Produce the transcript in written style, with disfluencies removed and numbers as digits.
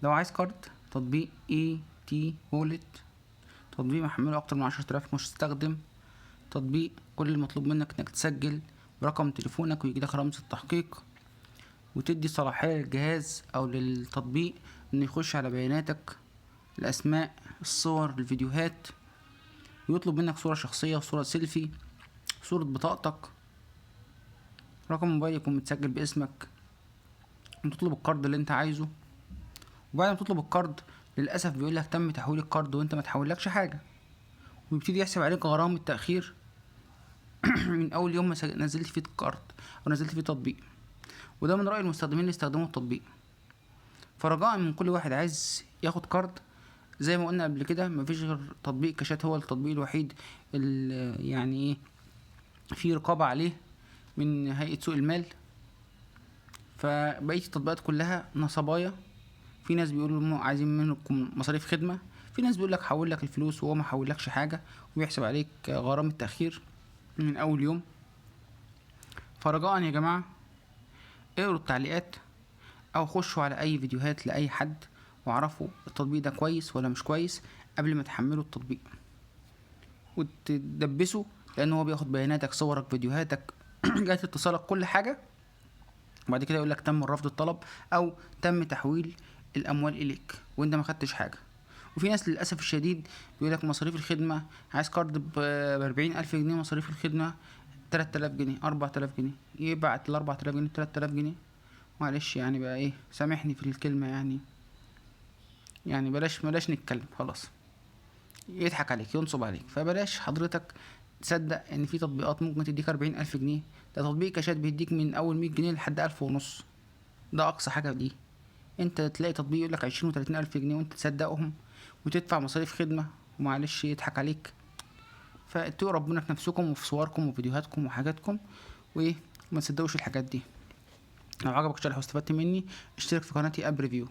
لو عايز كارد، تطبيق اي تي وولت، تطبيق محمله اكتر من 10,000 مستخدم. تطبيق كل المطلوب منك انك تسجل برقم تليفونك ويجيلك رمز التحقيق، وتدي صلاحية للجهاز او للتطبيق انه يخش على بياناتك، الاسماء، الصور، الفيديوهات، ويطلب منك صورة شخصية وصورة سيلفي، صورة بطاقتك، رقم موبايل يكون متسجل باسمك، وتطلب الكارد اللي انت عايزه. وبعد ما تطلب الكارد للاسف بيقولك تم تحويل الكارد وانت ما تحولكش حاجة، ويبتدي يحسب عليك غرامة التأخير من اول يوم ما نزلت فيه الكارد او نزلت فيه تطبيق. وده من رأي المستخدمين اللي استخدموا التطبيق. فرجاء من كل واحد عايز ياخد كارد، زي ما قلنا قبل كده، مفيش غير تطبيق كاشات هو التطبيق الوحيد اللي يعني ايه في رقابة عليه من هيئة سوق المال. فبقية التطبيقات كلها نصبايا. في ناس بيقولوا عايزين منكم مصاريف خدمة، في ناس بيقولك حول لك الفلوس وهو ما حولكش حاجة، وبيحسب عليك غرامة تأخير من اول يوم. فرجاء يا جماعة اقروا التعليقات او خشوا على اي فيديوهات لاي حد واعرفوا التطبيق ده كويس ولا مش كويس قبل ما تحملوا التطبيق وتدبسوا، لان هو بياخد بياناتك، صورك، فيديوهات جهة اتصالك، كل حاجة. وبعد كده يقولك تم رفض الطلب او تم تحويل الاموال اليك وانت ما خدتش حاجة. وفي ناس للاسف الشديد بيقولك مصاريف الخدمة، عايز كارد ب40,000 جنيه، مصاريف الخدمة 3000 جنيه، 4000 جنيه، يبعت ال4000 جنيه 3000 جنيه. معلش يعني بقى ايه، سامحني في الكلمة يعني بلاش نتكلم خلاص. يضحك عليك، ينصب عليك، فبلاش حضرتك تصدق ان في تطبيقات ممكن تديك 40,000 جنيه. ده تطبيق كاشات بيديك من اول 100 جنيه لحد 1500، ده اقصى حاجة دي. انت تلاقي تطبيق يقولك 20 و30,000 جنيه وانت تصدقهم وتدفع مصاريف خدمة، ومعلش يضحك عليك. فاتقوا ربنا في نفسكم وفي صوركم وفيديوهاتكم وحاجاتكم، وايه، ما تصدقوش الحاجات دي. لو عجبك الشرح واستفدت مني، اشترك في قناتي اب ريفيو.